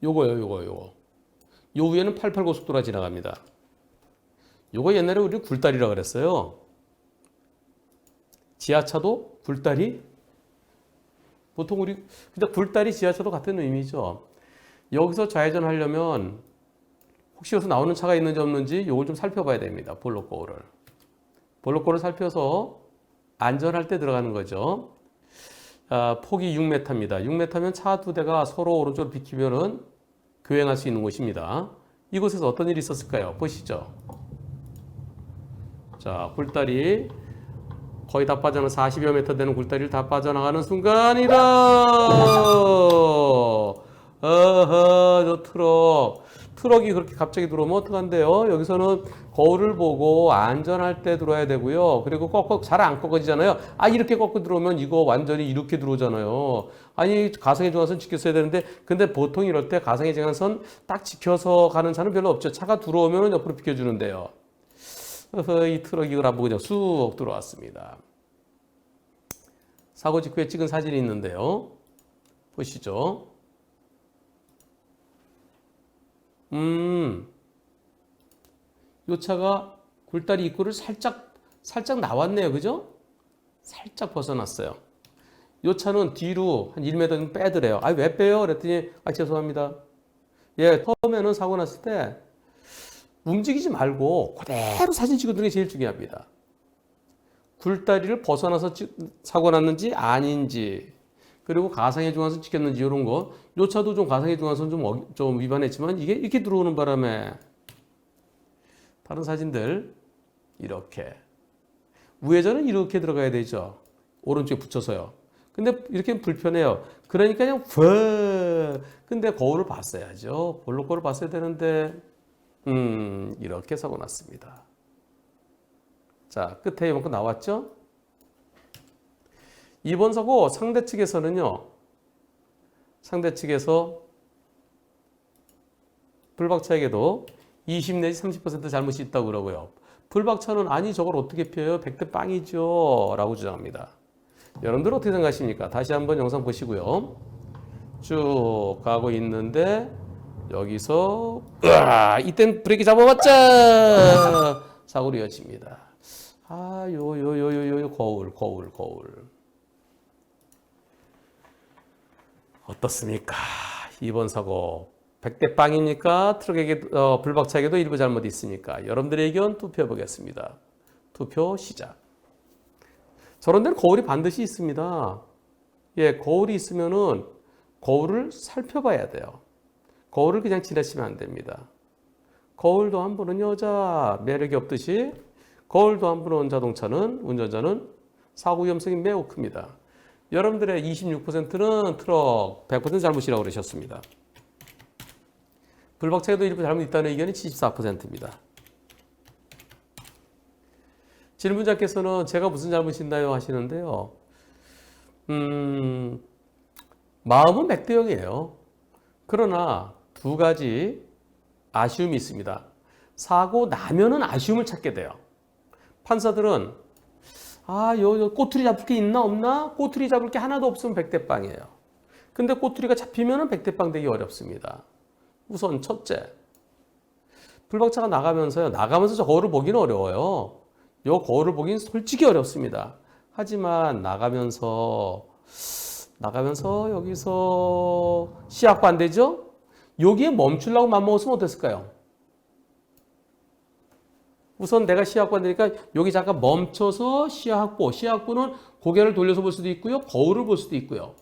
요거요, 요거. 요 위에는 88 고속도로가 지나갑니다. 요거 옛날에 우리 굴다리라고 그랬어요. 지하차도, 굴다리. 보통 우리 근데 굴다리, 지하차도 같은 의미죠. 여기서 좌회전 하려면 혹시 여기서 나오는 차가 있는지 없는지 요걸 좀 살펴봐야 됩니다. 볼록거울을. 볼록거울을 살펴서 안전할 때 들어가는 거죠. 폭이 6m입니다. 6m면 차 두 대가 서로 오른쪽으로 비키면은 교행할 수 있는 곳입니다. 이곳에서 어떤 일이 있었을까요? 보시죠. 자, 굴다리 거의 다 빠져나 40여 미터 되는 굴다리를 다 빠져나가는 순간이다. 어허, 저 트럭이 그렇게 갑자기 들어오면 어떡한데요? 여기서는 거울을 보고 안전할 때 들어야 되고요. 그리고 꺾어 잘 안 꺾어지잖아요. 이렇게 꺾어 들어오면 이거 완전히 이렇게 들어오잖아요. 아니, 가상의 중앙선 지켰어야 되는데, 근데 보통 이럴 때 가상의 중앙선 딱 지켜서 가는 차는 별로 없죠. 차가 들어오면 옆으로 비켜주는데요. 이 트럭이 이걸 안 보고 그냥 쑥 들어왔습니다. 사고 직후에 찍은 사진이 있는데요. 보시죠. 요 차가 굴다리 입구를 살짝 나왔네요. 그죠? 살짝 벗어났어요. 요 차는 뒤로 한 1m 정도 빼더래요. 왜 빼요? 그랬더니, 죄송합니다. 예, 처음에는 사고 났을 때 움직이지 말고 그대로 사진 찍어두는 게 제일 중요합니다. 굴다리를 벗어나서 사고 났는지 아닌지, 그리고 가상의 중앙선 찍혔는지 이런 거. 요 차도 좀 가상의 중앙선 좀 위반했지만 이게 이렇게 들어오는 바람에 다른 사진들 이렇게 우회전은 이렇게 들어가야 되죠. 오른쪽에 붙여서요. 근데 이렇게 불편해요. 그러니까 그냥 근데 거울을 봤어야죠. 볼록 거울을 봤어야 되는데 이렇게 사고 났습니다. 자, 끝에 이만큼 나왔죠? 이번 사고 상대 측에서는요. 상대 측에서 불박차에게도 20 내지 30% 잘못이 있다고 그러고요. 불박차는 아니 저걸 어떻게 펴요? 100대 빵이죠. 라고 주장합니다. 여러분들 어떻게 생각하십니까? 다시 한번 영상 보시고요. 쭉 가고 있는데 여기서 이땐 브레이크 잡아봤자 사고로 이어집니다. 거울. 어떻습니까? 이번 사고 100대 빵입니까? 트럭에게 불박차에게도 일부 잘못이 있으니까 여러분들의 의견 투표해 보겠습니다. 투표 시작. 저런 데는 거울이 반드시 있습니다. 예, 거울이 있으면은 거울을 살펴봐야 돼요. 거울을 그냥 지나치면 안 됩니다. 거울도 한 번은 여자 매력이 없듯이 거울도 한 번은 운전자는 사고 위험성이 매우 큽니다. 여러분들의 26%는 트럭, 100% 잘못이라고 그러셨습니다. 불박차에도 일부 잘못 있다는 의견이 74%입니다. 질문자께서는 제가 무슨 잘못이 있나요? 하시는데요. 마음은 100대 0이에요. 그러나 두 가지 아쉬움이 있습니다. 사고 나면은 아쉬움을 찾게 돼요. 판사들은 요 꼬투리 잡을 게 있나 없나? 꼬투리 잡을 게 하나도 없으면 100대 빵이에요. 근데 꼬투리가 잡히면은 100대 빵 되기 어렵습니다. 우선 첫째, 불박차가 나가면서 저 거울을 보기는 어려워요. 요 거울을 보기는 솔직히 어렵습니다. 하지만 나가면서 여기서 시약 반대죠? 여기에 멈추려고 맘먹었으면 어땠을까요? 우선 내가 시야 확보가 되니까 여기 잠깐 멈춰서 시야 확보. 시야 확보는 고개를 돌려서 볼 수도 있고요. 거울을 볼 수도 있고요.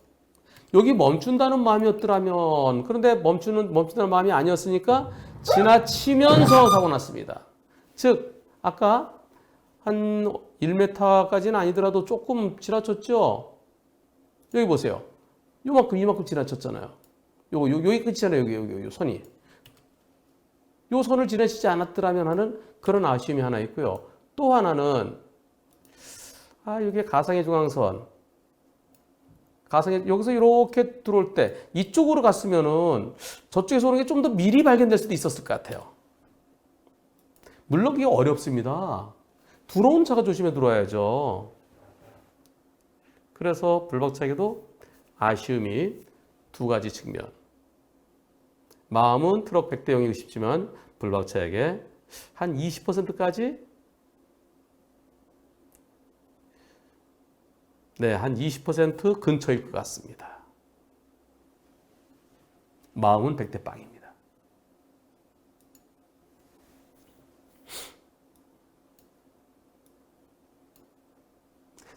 여기 멈춘다는 마음이었더라면, 그런데 멈춘다는 마음이 아니었으니까 지나치면서 사고 났습니다. 즉, 아까 한 1m까지는 아니더라도 조금 지나쳤죠? 여기 보세요. 이만큼 지나쳤잖아요. 여기 끝이잖아요. 여기 선이. 요 선을 지나치지 않았더라면 하는 그런 아쉬움이 하나 있고요. 또 하나는 이게 가상의 중앙선. 여기서 이렇게 들어올 때 이쪽으로 갔으면은 저쪽에서 오는 게 좀 더 미리 발견될 수도 있었을 것 같아요. 물론 그게 어렵습니다. 들어온 차가 조심해 들어와야죠. 그래서 불박차에게도 아쉬움이 두 가지 측면. 마음은 트럭 100대 0이고 싶지만 불박차에게 한 20%까지 네, 한 20% 근처일 것 같습니다. 마음은 100대 빵입니다.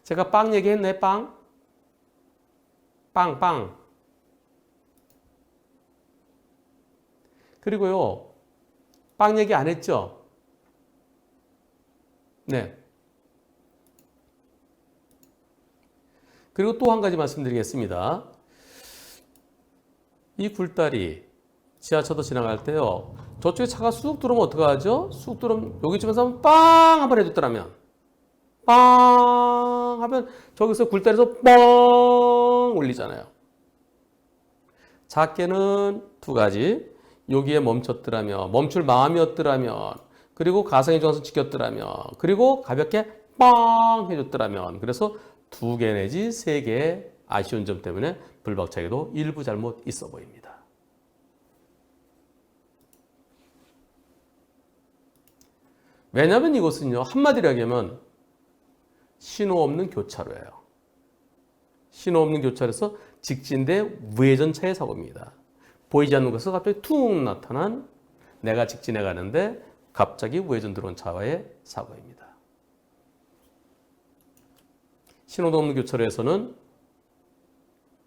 제가 빵 얘기했네, 빵. 빵. 그리고요, 빵 얘기 안 했죠? 네. 그리고 또 한 가지 말씀드리겠습니다. 이 굴다리, 지하철도 지나갈 때요, 저쪽에 차가 쑥 들어오면 어떡하죠? 쑥 들어오면 여기쯤에서 한번 빵! 한번 해줬더라면, 빵! 하면 저기서 굴다리에서 뻥! 울리잖아요. 작게는 두 가지. 여기에 멈췄더라면, 멈출 마음이었더라면, 그리고 가상의 중앙선 지켰더라면, 그리고 가볍게 빵! 해줬더라면, 그래서 두 개 내지 세 개의 아쉬운 점 때문에 불박차에도 일부 잘못 있어 보입니다. 왜냐하면 이것은요, 한마디로 얘기하면 신호 없는 교차로예요. 신호 없는 교차로에서 직진대 우회전차의 사고입니다. 보이지 않는 곳에서 갑자기 툭 나타난 내가 직진해 가는데 갑자기 우회전 들어온 차와의 사고입니다. 신호도 없는 교차로에서는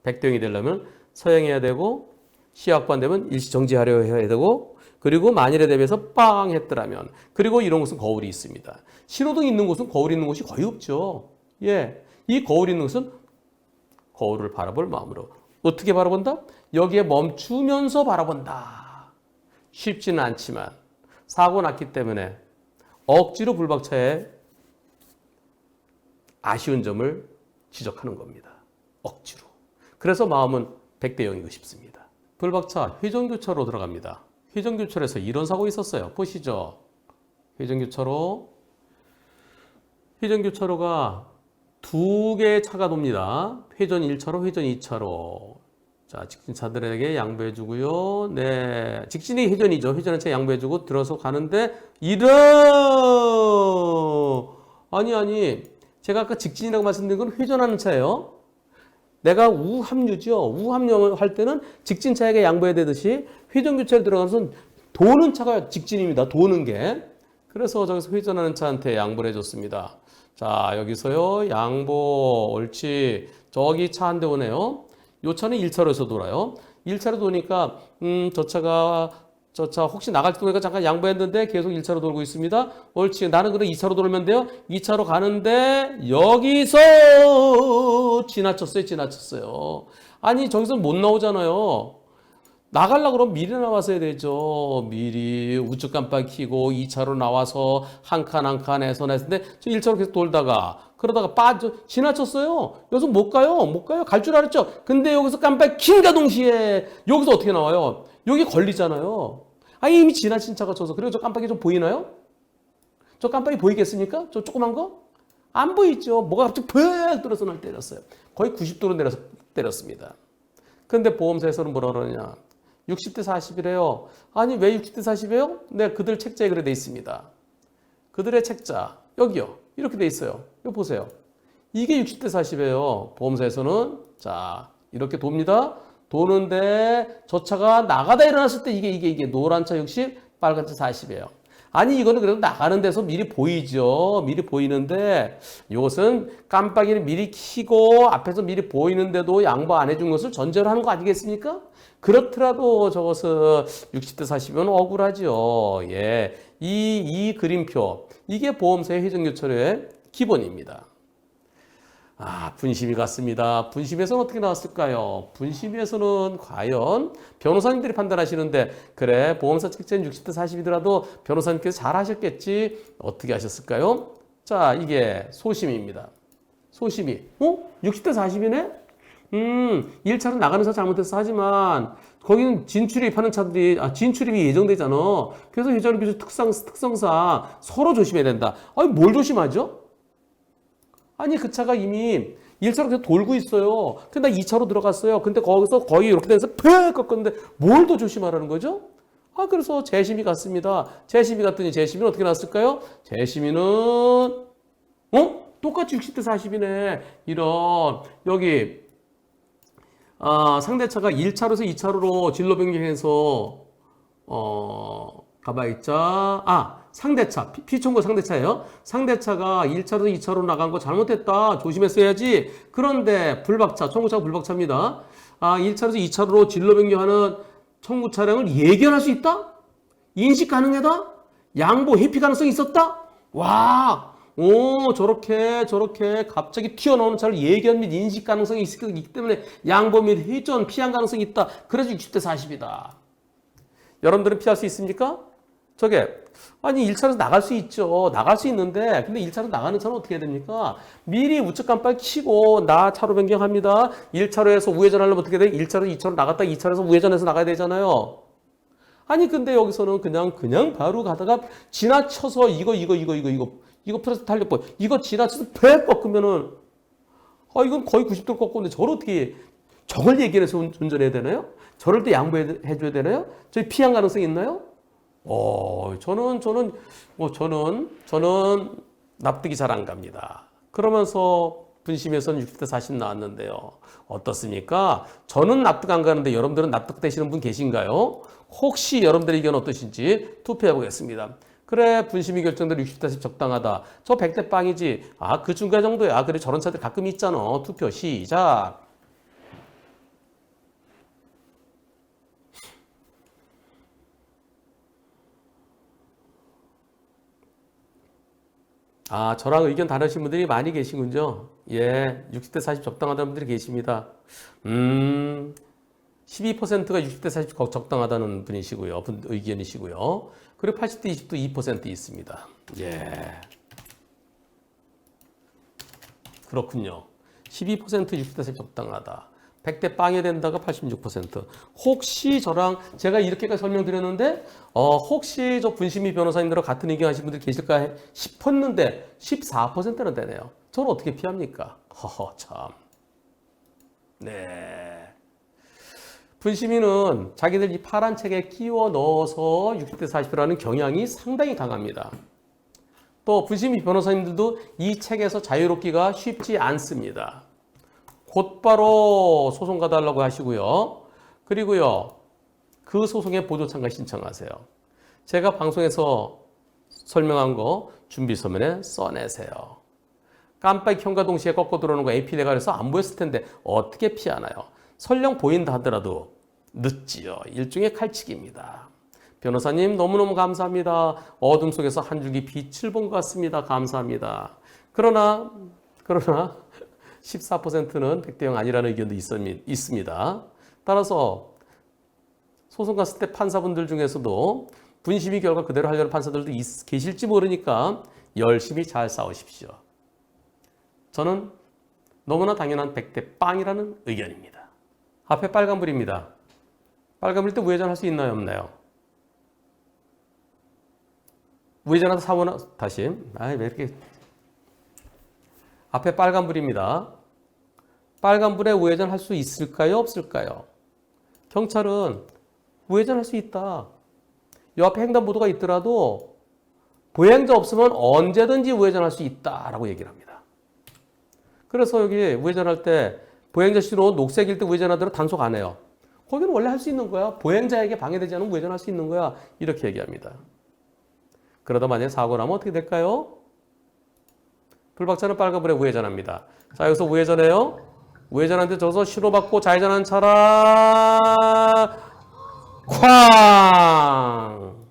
백대형이 되려면 서행해야 되고 시야 확보 안 되면 일시 정지하려 해야 되고 그리고 만일에 대비해서 빵 했더라면 그리고 이런 곳은 거울이 있습니다. 신호등 있는 곳은 거울 있는 곳이 거의 없죠. 예, 이 거울 있는 곳은 거울을 바라볼 마음으로 어떻게 바라본다? 여기에 멈추면서 바라본다. 쉽지는 않지만 사고 났기 때문에 억지로 불박차에 아쉬운 점을 지적하는 겁니다. 억지로. 그래서 마음은 100대 0이고 싶습니다. 불박차 회전교차로 들어갑니다. 회전교차로에서 이런 사고 있었어요. 보시죠. 회전교차로가 두 개의 차가 돕니다. 회전 1차로, 회전 2차로. 자, 직진차들에게 양보해 주고요. 네. 직진이 회전이죠. 회전한 차 양보해 주고 들어서 가는데 아니. 제가 아까 직진이라고 말씀드린 건 회전하는 차예요. 내가 우합류죠. 우합류할 때는 직진차에게 양보해야 되듯이 회전교차에 들어가서 도는 차가 직진입니다. 도는 게. 그래서 저기서 회전하는 차한테 양보를 해줬습니다. 자, 여기서요. 양보, 옳지. 저기 차 한 대 오네요. 요 차는 1차로에서 돌아요. 1차로 도니까 저 차 혹시 나갈지 모르니까 잠깐 양보했는데 계속 1차로 돌고 있습니다. 옳지. 나는 그럼 2차로 돌면 돼요. 2차로 가는데 여기서 지나쳤어요. 아니 저기서 못 나오잖아요. 나가려고 그러면 미리 나왔어야 되죠. 미리 우측 깜빡 켜고 2차로 나와서 한 칸 해서 냈는데 저 1차로 계속 돌다가 그러다가 지나쳤어요. 여기서 못 가요. 갈 줄 알았죠. 근데 여기서 깜빡 킨가 동시에 여기서 어떻게 나와요? 여기 걸리잖아요. 이미 지나친 차가 쳐서. 그리고 저 깜빡이 좀 보이나요? 저 깜빡이 보이겠습니까? 저 조그만 거? 안 보이죠. 뭐가 갑자기 푹 들어서 날 때렸어요. 거의 90도로 내려서 때렸습니다. 근데 보험사에서는 뭐라 그러냐. 60대 40이래요. 아니 왜 60대 40이에요? 네, 그들 책자에 그래 돼 있습니다. 그들의 책자 여기요. 이렇게 돼 있어요. 이거 보세요. 이게 60대 40이에요. 보험사에서는 자 이렇게 돕니다. 도는데 저 차가 나가다 일어났을 때 이게 노란 차 60, 빨간 차 40이에요. 아니 이거는 그래도 나가는 데서 미리 보이죠. 미리 보이는데 이것은 깜빡이를 미리 켜고 앞에서 미리 보이는데도 양보 안 해준 것을 전제로 하는 거 아니겠습니까? 그렇더라도 저것은 60대 40이면 억울하죠. 예, 이 그림표 이게 보험사의 회전교차로의 기본입니다. 분심이 같습니다. 분심에서는 어떻게 나왔을까요? 분심에서는 과연 변호사님들이 판단하시는데 그래 보험사 책자는 60대 40이더라도 변호사님께서 잘 하셨겠지. 어떻게 하셨을까요? 자, 이게 소심입니다. 소심이 60대 40이네? 1차로 나가는 차 잘못해서 하지만 거기는 진출입하는 차들이 진출입이 예정되잖아. 그래서 회전교차로 특성상 서로 조심해야 된다. 뭘 조심하죠? 아니 그 차가 이미 1차로 계속 돌고 있어요. 근데 나 2차로 들어갔어요. 근데 거기서 거의 이렇게 돼서 팍 꺾었는데 뭘 더 조심하라는 거죠? 아, 그래서 재심이 갔습니다. 재심이 갔더니 재심이는 어떻게 났을까요? 재심이는, 똑같이 60대 40이네. 이런, 여기, 상대차가 1차로에서 2차로로 진로 변경해서, 가봐있자. 상대차. 피청구 상대차예요. 상대차가 1차로에서 2차로 나간 거 잘못했다. 조심했어야지. 그런데 불박차, 청구차가 불박차입니다. 1차로에서 2차로로 진로 변경하는 청구 차량을 예견할 수 있다? 인식 가능하다? 양보 회피 가능성이 있었다? 와, 저렇게 갑자기 튀어나오는 차를 예견 및 인식 가능성이 있기 때문에 양보 및 회전 피한 가능성이 있다. 그래서 60대 40이다. 여러분들은 피할 수 있습니까? 아니 1차로에서 나갈 수 있죠. 나갈 수 있는데 근데 1차로 나가는 차는 어떻게 해야 됩니까? 미리 우측 깜빡 켜고 나 차로 변경합니다. 1차로에서 우회전하려면 어떻게 돼? 1차로 2차로 나갔다 2차로에서 우회전해서 나가야 되잖아요. 아니 근데 여기서는 그냥 바로 가다가 지나쳐서 이거 플러스 달력법 이거 지나쳐서 배 꺾으면은 이건 거의 90도 꺾었는데 저걸 얘기해서 운전해야 되나요? 저럴 때 양보해 줘야 되나요? 저희 피한 가능성이 있나요? 저는 납득이 잘 안 갑니다. 그러면서 분심에서는 60대 40 나왔는데요. 어떻습니까? 저는 납득 안 가는데 여러분들은 납득되시는 분 계신가요? 혹시 여러분들의 의견 어떠신지 투표해 보겠습니다. 그래, 분심이 결정대로 60대 40 적당하다. 저 100대 빵이지. 그 중간 정도야. 그래, 저런 차들 가끔 있잖아. 투표 시작. 저랑 의견 다르신 분들이 많이 계시군요. 예, 60대 40 적당하다는 분들이 계십니다. 12%가 60대 40 적당하다는 분이시고요. 의견이시고요. 그리고 80대 20도 2% 있습니다. 예. 그렇군요. 12% 60대 40 적당하다. 100대 빵이 된다가 86%. 혹시 저랑 제가 이렇게까지 설명드렸는데 혹시 저 분심이 변호사님들과 같은 의견 하신 분들 계실까 싶었는데 14%는 되네요. 저는 어떻게 피합니까? 참. 네. 분심이는 자기들 이 파란 책에 끼워 넣어서 60대 40이라는 경향이 상당히 강합니다. 또 분심이 변호사님들도 이 책에서 자유롭기가 쉽지 않습니다. 곧바로 소송 가달라고 하시고요. 그리고요. 그 소송에 보조 참가 신청하세요. 제가 방송에서 설명한 거 준비서면에 써내세요. 깜빡이 켠과 동시에 꺾어 들어오는 거 AP가 그래서 안 보였을 텐데 어떻게 피하나요? 설령 보인다 하더라도 늦지요. 일종의 칼치기입니다. 변호사님 너무너무 감사합니다. 어둠 속에서 한 줄기 빛을 본 것 같습니다. 감사합니다. 그러나 14%는 100대 0 아니라는 의견도 있습니다. 따라서 소송 갔을 때 판사분들 중에서도 분심이 결과 그대로 하려는 판사들도 계실지 모르니까 열심히 잘 싸우십시오. 저는 너무나 당연한 100대 빵이라는 의견입니다. 앞에 빨간불입니다. 빨간불 때 우회전 할 수 있나요? 없나요? 우회전하다 사고나 다시 왜 이렇게 앞에 빨간불입니다. 빨간불에 우회전 할 수 있을까요? 없을까요? 경찰은 우회전할 수 있다. 이 앞에 횡단보도가 있더라도 보행자 없으면 언제든지 우회전할 수 있다라고 얘기를 합니다. 그래서 여기 우회전할 때 보행자 신호 녹색일 때 우회전하더라도 단속 안 해요. 거기는 원래 할 수 있는 거야. 보행자에게 방해되지 않으면 우회전할 수 있는 거야. 이렇게 얘기합니다. 그러다 만약에 사고 나면 어떻게 될까요? 불박차는 빨간불에 우회전합니다. 자, 여기서 우회전해요. 우회전하는데 저기서 신호받고 좌회전하는 차라 쾅!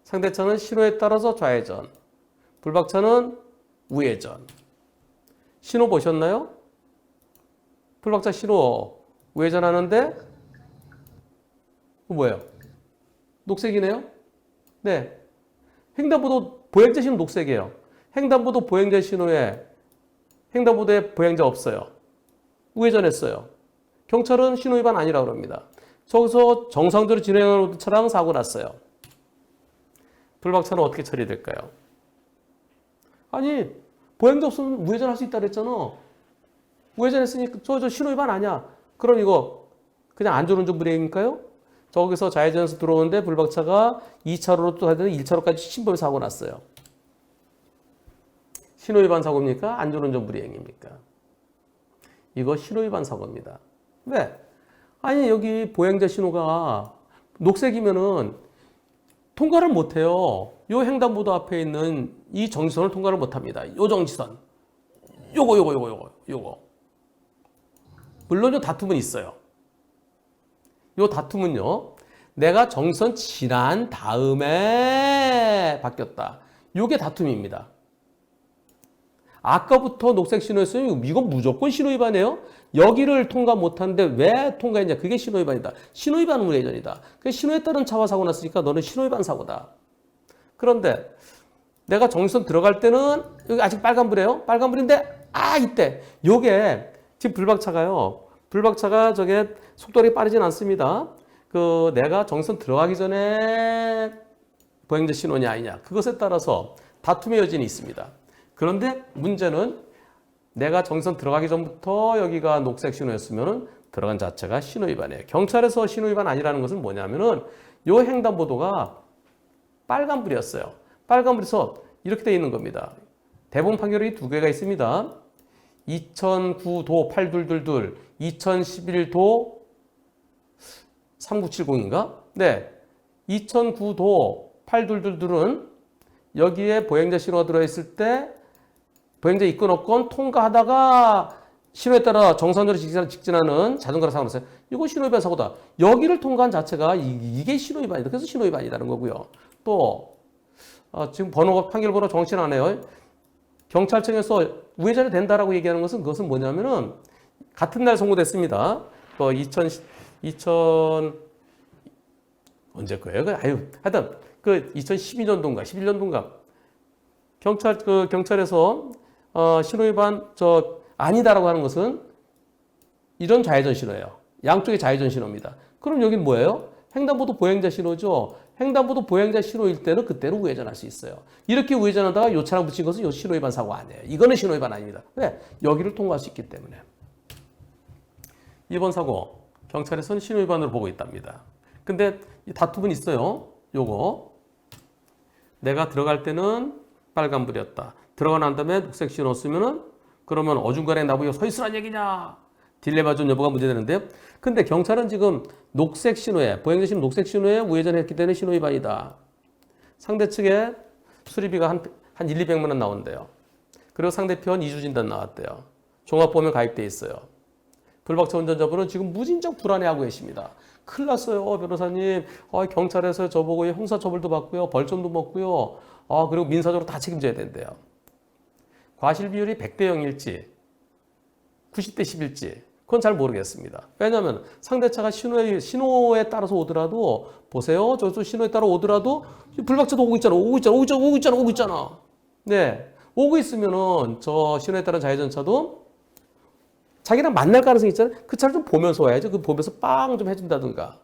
상대차는 신호에 따라서 좌회전. 불박차는 우회전. 신호 보셨나요? 불박차 신호 우회전하는데 뭐예요? 녹색이네요? 네. 횡단보도 보행자 신호 녹색이에요. 횡단보도 보행자 신호에 횡단보도에 보행자 없어요. 우회전했어요. 경찰은 신호 위반 아니라고 합니다. 저기서 정상적으로 진행하는 차량 사고 났어요. 불박차는 어떻게 처리될까요? 아니 보행자 없으면 우회전할 수 있다 그랬잖아. 우회전했으니까 저 신호위반 아니야. 그럼 이거 그냥 안전운전 불이행일까요? 저기서 좌회전에서 들어오는데 불박차가 2차로로 또 가야 1차로까지 침범 사고 났어요. 신호위반 사고입니까? 안전운전 불이행입니까? 이거 신호위반 사고입니다. 왜? 아니 여기 보행자 신호가 녹색이면은 통과를 못해요. 요 횡단보도 앞에 있는 이 정지선을 통과를 못합니다. 요 정지선. 요거. 물론 요 다툼은 있어요. 요 다툼은요. 내가 정지선 지난 다음에 바뀌었다. 요게 다툼입니다. 아까부터 녹색 신호였으면 이건 무조건 신호위반이에요. 여기를 통과 못하는데 왜 통과했냐. 그게 신호위반이다. 신호위반 우회전이다. 그 신호에 따른 차와 사고 났으니까 너는 신호위반 사고다. 그런데 내가 정지선 들어갈 때는 여기 아직 빨간불이에요. 빨간불인데 이때 요게 지금 불박차가요. 불박차가 저게 속도가 빠르진 않습니다. 그 내가 정지선 들어가기 전에 보행자 신호냐 아니냐. 그것에 따라서 다툼의 여진이 있습니다. 그런데 문제는 내가 정지선 들어가기 전부터 여기가 녹색 신호였으면 들어간 자체가 신호위반이에요. 경찰에서 신호위반 아니라는 것은 뭐냐면은 요 횡단보도가 빨간불이었어요. 빨간불에서 이렇게 되어 있는 겁니다. 대법원 판결이 두 개가 있습니다. 2009도 8222, 2011도 3970인가? 네. 2009도 8222은 여기에 보행자 신호가 들어있을 때 보행자 있건 없건 통과하다가 신호에 따라 정상적으로 직진하는 자전거랑 사고 났어요. 이거 신호위반 사고다. 여기를 통과한 자체가 이게 신호위반이다. 그래서 신호위반이라는 거고요. 또 지금 판결 번호 정치는 안 해요. 경찰청에서 우회전이 된다라고 얘기하는 것은 그것은 뭐냐면은 같은 날 선고됐습니다. 2000 언제 거예요? 하여튼 2012년도인가 11년도인가 경찰에서 신호위반 아니다라고 하는 것은 이런 좌회전 신호예요. 양쪽의 좌회전 신호입니다. 그럼 여긴 뭐예요? 횡단보도 보행자 신호죠. 횡단보도 보행자 신호일 때는 그때로 우회전할 수 있어요. 이렇게 우회전하다가 요 차량 붙인 것은 요 신호위반 사고 아니에요. 이거는 신호위반 아닙니다. 왜? 여기를 통과할 수 있기 때문에. 이번 사고 경찰에서는 신호위반으로 보고 있답니다. 근데 이 다툼은 있어요. 요거 내가 들어갈 때는 빨간불이었다. 들어가 난 다음에 녹색 신호 쓰면은 그러면 어중간에 나보고 서 있으란 얘기냐? 딜레마 전 여부가 문제되는데요. 근데 경찰은 지금 녹색 신호에 보행자 신호 녹색 신호에 우회전했기 때문에 신호위반이다. 상대 측에 수리비가 한 1, 200만 원 나온대요. 그리고 상대편 이주진단 나왔대요. 종합보험에 가입돼 있어요. 불박차 운전자분은 지금 무진장 불안해하고 계십니다. 큰일 났어요, 변호사님. 경찰에서 저보고 형사처벌도 받고요. 벌점도 먹고요. 그리고 민사적으로 다 책임져야 된대요. 과실 비율이 100대 0일지 90대 10일지 그건 잘 모르겠습니다. 왜냐하면 상대차가 신호에 따라서 오더라도 보세요. 저 신호에 따라 오더라도 불박차도 오고 있잖아. 네, 오고 있으면은 저 신호에 따른 좌회전차도 자기랑 만날 가능성이 있잖아요. 그 차를 좀 보면서 와야죠. 그 보면서 빵 좀 해준다든가.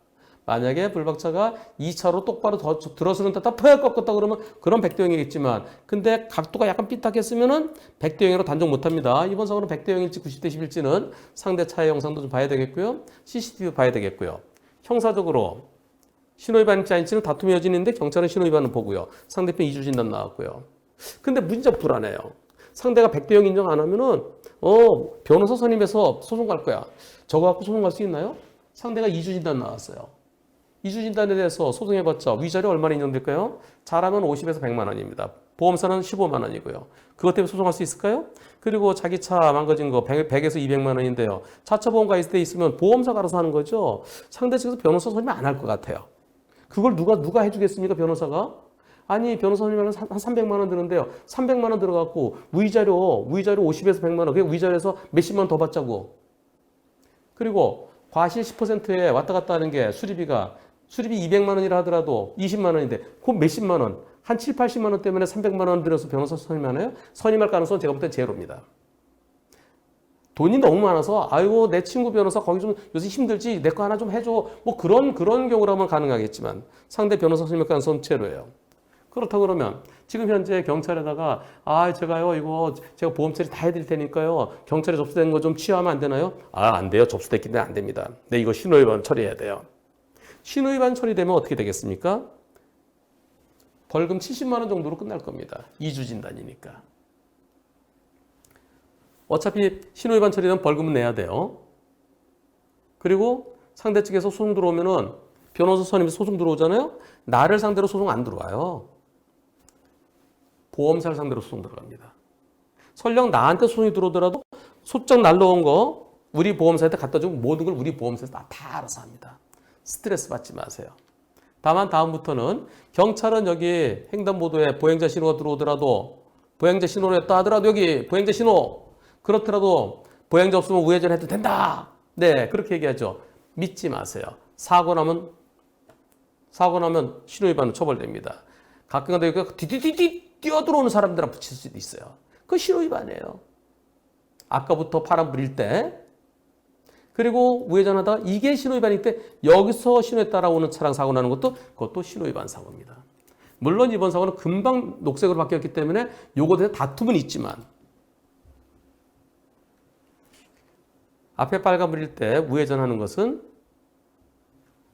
만약에 불박차가 2차로 똑바로 들어서는 다 퍽 꺾었다 그러면 그런 100대 0이겠지만 근데 각도가 약간 삐딱했으면은 100대 0으로 단정 못합니다. 이번 사고는 100대 0일지 90대 10일지는 상대 차의 영상도 좀 봐야 되겠고요. CCTV 봐야 되겠고요. 형사적으로 신호위반일지 아닐지는 다툼의 여진이 있는데 경찰은 신호위반을 보고요. 상대편 이주진단 나왔고요. 근데 문제 불안해요. 상대가 100대 0 인정 안 하면은 변호사 선임해서 소송 갈 거야. 저거 갖고 소송 갈 수 있나요? 상대가 이주진단 나왔어요. 이주진단에 대해서 소송해봤자 위자료 얼마나 인정될까요? 잘하면 50에서 100만 원입니다. 보험사는 15만 원이고요. 그것 때문에 소송할 수 있을까요? 그리고 자기 차 망가진 거 100에서 200만 원인데요. 자차 보험 가입 돼 있으면 보험사가 알아서 하는 거죠. 상대 측에서 변호사 선임 안 할 것 같아요. 그걸 누가 해주겠습니까, 변호사가? 아니, 변호사 선임하면 한 300만 원 드는데요. 300만 원 들어갖고 위자료 50에서 100만 원, 그게 위자료에서 몇십만 원 더 받자고. 그리고 과실 10%에 왔다 갔다 하는 게 수리비 200만 원이라 하더라도 20만 원인데 그 몇십만 원, 한 7, 80만 원 때문에 300만 원 들여서 변호사 선임하나요? 선임할 가능성은 제가 볼 때 제로입니다. 돈이 너무 많아서 아이고 내 친구 변호사 거기 좀 요새 힘들지 내 거 하나 좀 해줘 뭐 그런 경우라면 가능하겠지만 상대 변호사 선임할 가능성은 제로예요. 그렇다 그러면 지금 현재 경찰에다가 제가요 이거 제가 보험 처리 다 해드릴 테니까요 경찰에 접수된 거 좀 취하면 안 되나요? 안 돼요. 접수됐기 때문에 안 됩니다. 네, 이거 신호위반 처리해야 돼요. 신호위반 처리되면 어떻게 되겠습니까? 벌금 70만 원 정도로 끝날 겁니다. 2주 진단이니까. 어차피 신호위반 처리되면 벌금은 내야 돼요. 그리고 상대 측에서 소송 들어오면은 변호사 선임이 소송 들어오잖아요. 나를 상대로 소송 안 들어와요. 보험사를 상대로 소송 들어갑니다. 설령 나한테 소송이 들어오더라도 소장 날라온 거 우리 보험사한테 갖다 주면 모든 걸 우리 보험사에서 다 알아서 합니다. 스트레스 받지 마세요. 다만 다음부터는 경찰은 여기 횡단보도에 보행자 신호가 들어오더라도 보행자 신호를 했다 하더라도 여기 보행자 신호 그렇더라도 보행자 없으면 우회전해도 된다. 네, 그렇게 얘기하죠. 믿지 마세요. 사고 나면 신호위반은 처벌됩니다. 가끔가다 여기가 디디디디 뛰어들어오는 사람들한테 붙일 수도 있어요. 그거 신호위반이에요. 아까부터 파란 불일 때 그리고 우회전하다가 이게 신호위반일 때 여기서 신호에 따라오는 차량 사고 나는 그것도 신호위반 사고입니다. 물론 이번 사고는 금방 녹색으로 바뀌었기 때문에 요거에 대해 다툼은 있지만 앞에 빨간불일 때 우회전하는 것은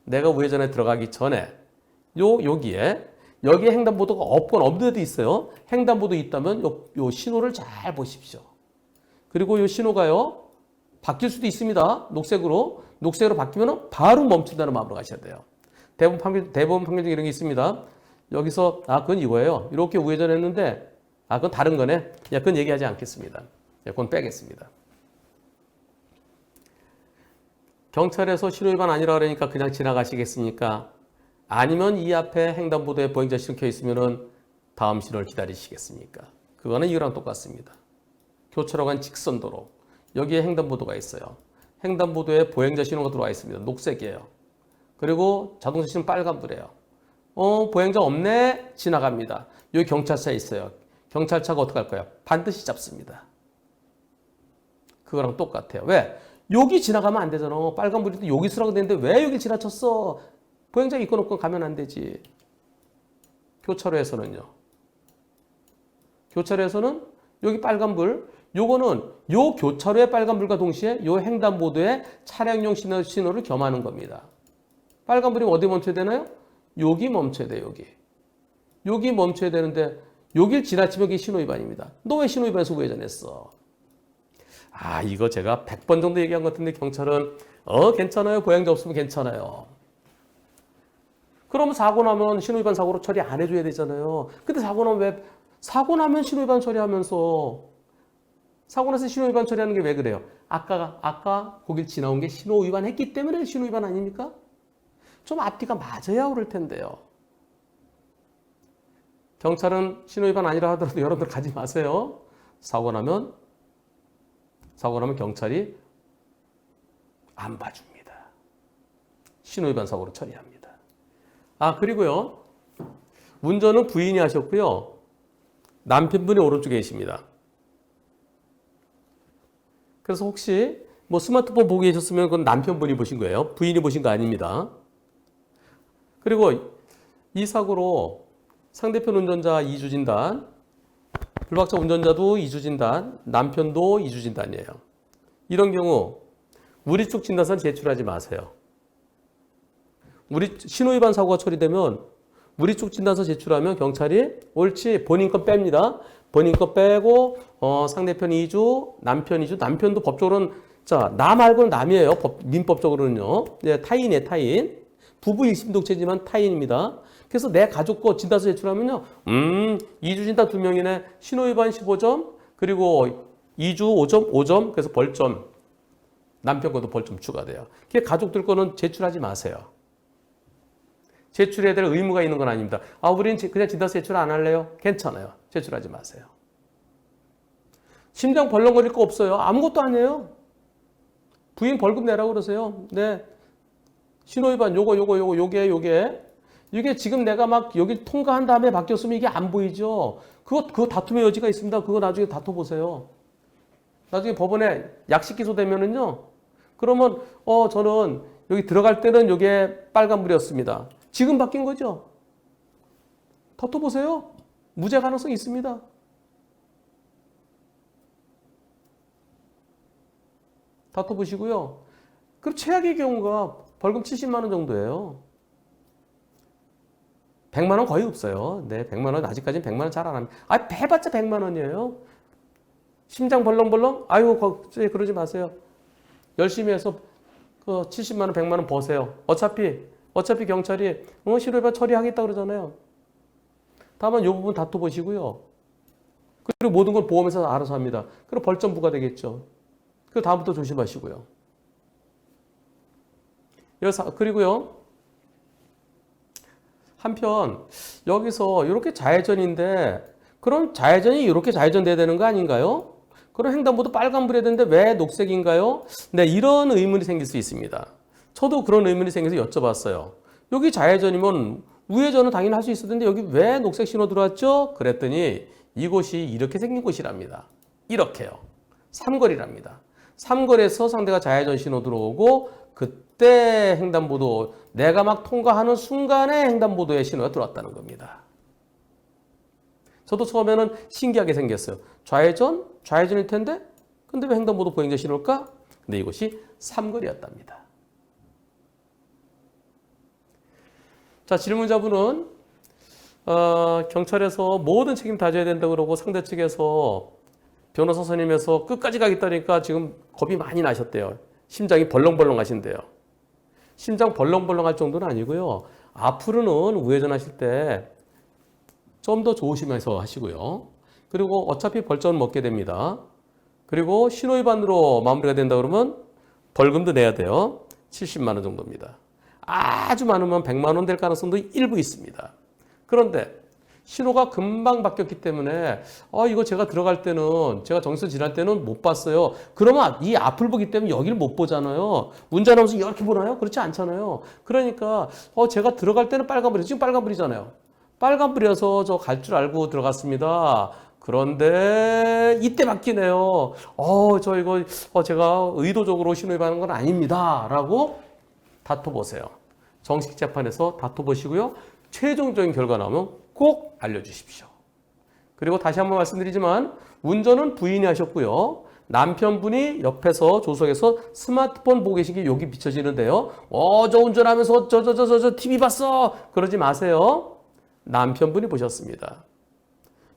내가 우회전에 들어가기 전에 여기에 횡단보도가 없건 없는 데도 있어요. 횡단보도 있다면 요 신호를 잘 보십시오. 그리고 요 신호가요 바뀔 수도 있습니다. 녹색으로 바뀌면 바로 멈춘다는 마음으로 가셔야 돼요. 대부분 판결 중에 이런 게 있습니다. 여기서 그건 이거예요. 이렇게 우회전했는데 그건 다른 거네. 그건 얘기하지 않겠습니다. 그건 빼겠습니다. 경찰에서 신호위반 아니라 그러니까 그냥 지나가시겠습니까? 아니면 이 앞에 횡단보도에 보행자 신호 켜 있으면은 다음 신호를 기다리시겠습니까? 그거는 이거랑 똑같습니다. 교차로 간 직선도로 여기에 횡단보도가 있어요. 횡단보도에 보행자 신호가 들어와 있습니다. 녹색이에요. 그리고 자동차 신호는 빨간불이에요. 보행자 없네? 지나갑니다. 여기 경찰차 있어요. 경찰차가 어떻게 할 거예요? 반드시 잡습니다. 그거랑 똑같아요. 왜? 여기 지나가면 안 되잖아. 빨간불인데 여기 쓰라고 되는데 왜 여기 지나쳤어? 보행자 있건 없건 가면 안 되지. 교차로에서는요. 교차로에서는 여기 빨간불, 요거는 요 교차로의 빨간불과 동시에 요 횡단보도에 차량용 신호를 겸하는 겁니다. 빨간불이면 어디 멈춰야 되나요? 여기 멈춰야 돼요, 여기. 여기 멈춰야 되는데 여길 지나치면 이게 신호위반입니다. 너 왜 신호위반해서 우회전했어? 이거 제가 100번 정도 얘기한 것 같은데 경찰은 괜찮아요. 보행자 없으면 괜찮아요. 그러면 사고 나면 신호위반 사고로 처리 안 해줘야 되잖아요. 근데 사고 나면 신호위반 처리하면서 사고 나서 신호위반 처리하는 게 왜 그래요? 아까 거길 지나온 게 신호위반 했기 때문에 신호위반 아닙니까? 좀 앞뒤가 맞아야 오를 텐데요. 경찰은 신호위반 아니라 하더라도 여러분들 가지 마세요. 사고 나면 경찰이 안 봐줍니다. 신호위반 사고로 처리합니다. 그리고요. 운전은 부인이 하셨고요. 남편분이 오른쪽에 계십니다. 그래서 혹시 스마트폰 보고 계셨으면 그건 남편분이 보신 거예요. 부인이 보신 거 아닙니다. 그리고 이 사고로 상대편 운전자 2주 진단, 불박차 운전자도 2주 진단, 남편도 2주 진단이에요. 이런 경우 우리 쪽 진단서는 제출하지 마세요. 우리 신호위반 사고가 처리되면 우리 쪽 진단서 제출하면 경찰이 옳지 본인 건 뺍니다. 본인 거 빼고 상대편 2주, 남편 2주, 남편도 법적으로는 나 말고는 남이에요. 민법적으로는요. 네, 타인이에요, 타인. 부부 일심동체지만 타인입니다. 그래서 내 가족 거 진단서 제출하면요. 2주 진단 2명이네. 신호위반 15점, 그리고 2주 5점, 그래서 벌점. 남편 것도 벌점 추가돼요. 가족들 거는 제출하지 마세요. 제출해야 될 의무가 있는 건 아닙니다. 우리는 그냥 진단서 제출 안 할래요? 괜찮아요. 제출하지 마세요. 심장 벌렁거릴 거 없어요. 아무것도 아니에요. 부인 벌금 내라고 그러세요. 네. 신호위반 요게 이게 지금 내가 막 여기 통과한 다음에 바뀌었으면 이게 안 보이죠. 그거 다툼의 여지가 있습니다. 그거 나중에 다퉈보세요. 나중에 법원에 약식 기소되면은요. 그러면 저는 여기 들어갈 때는 이게 빨간불이었습니다. 지금 바뀐 거죠. 다퉈보세요. 무죄 가능성이 있습니다. 다퉈보시고요. 그럼 최악의 경우가 벌금 70만 원 정도예요. 100만 원 거의 없어요. 네, 100만 원 아직까지는 100만 원 잘 안 합니다. 아, 해봤자 100만 원이에요. 심장 벌렁벌렁? 아유, 그러지 마세요. 열심히 해서 그 70만 원, 100만 원 버세요. 어차피 경찰이 실효배반 처리하겠다 그러잖아요. 다만 이 부분 다퉈보시고요. 그리고 모든 걸 보험회사 알아서 합니다. 그리고 벌점 부과되겠죠. 그 다음부터 조심하시고요. 그리고요. 한편 여기서 이렇게 좌회전인데 그럼 좌회전이 이렇게 좌회전돼야 되는 거 아닌가요? 그럼 횡단보도 빨간불이 되는데 왜 녹색인가요? 네, 이런 의문이 생길 수 있습니다. 저도 그런 의문이 생겨서 여쭤봤어요. 여기 좌회전이면 우회전은 당연히 할 수 있을 텐데 여기 왜 녹색 신호 들어왔죠? 그랬더니 이곳이 이렇게 생긴 곳이랍니다. 이렇게요. 삼거리랍니다. 삼거리에서 상대가 좌회전 신호 들어오고 그때 횡단보도 내가 막 통과하는 순간에 횡단보도에 신호가 들어왔다는 겁니다. 저도 처음에는 신기하게 생겼어요. 좌회전일 텐데 근데 왜 횡단보도 보행자 신호일까? 근데 이곳이 삼거리였답니다. 자, 질문자분은 경찰에서 모든 책임 다 져야 된다고 그러고 상대 측에서 변호사 선임해서 끝까지 가겠다니까 지금 겁이 많이 나셨대요. 심장이 벌렁벌렁 하신대요. 심장 벌렁벌렁 할 정도는 아니고요. 앞으로는 우회전 하실 때 좀 더 조심해서 하시고요. 그리고 어차피 벌점 먹게 됩니다. 그리고 신호위반으로 마무리가 된다 그러면 벌금도 내야 돼요. 70만 원 정도입니다. 아주 많으면 100만 원 될 가능성도 일부 있습니다. 그런데 신호가 금방 바뀌었기 때문에 이거 제가 들어갈 때는 제가 정서 지날 때는 못 봤어요. 그러면 이 앞을 보기 때문에 여기를 못 보잖아요. 운전하면서 이렇게 보나요? 그렇지 않잖아요. 그러니까 제가 들어갈 때는 빨간불이 지금 빨간불이잖아요. 빨간불이어서 저 갈 줄 알고 들어갔습니다. 그런데 이때 바뀌네요. 저 이거 제가 의도적으로 신호 위반한 건 아닙니다. 라고 다퉈보세요. 정식 재판에서 다퉈보시고요. 최종적인 결과 나오면 꼭 알려주십시오. 그리고 다시 한번 말씀드리지만 운전은 부인이 하셨고요. 남편분이 옆에서 조석에서 스마트폰 보고 계신 게 여기 비춰지는데요. 저 운전하면서 저 TV 봤어. 그러지 마세요. 남편분이 보셨습니다.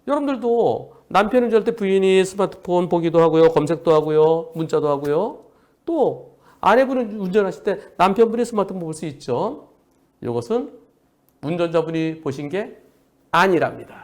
여러분들도 남편 운전할 때 부인이 스마트폰 보기도 하고요. 검색도 하고요. 문자도 하고요. 또 아내분은 운전하실 때 남편분이 스마트폰 볼 수 있죠. 이것은 운전자분이 보신 게 아니랍니다.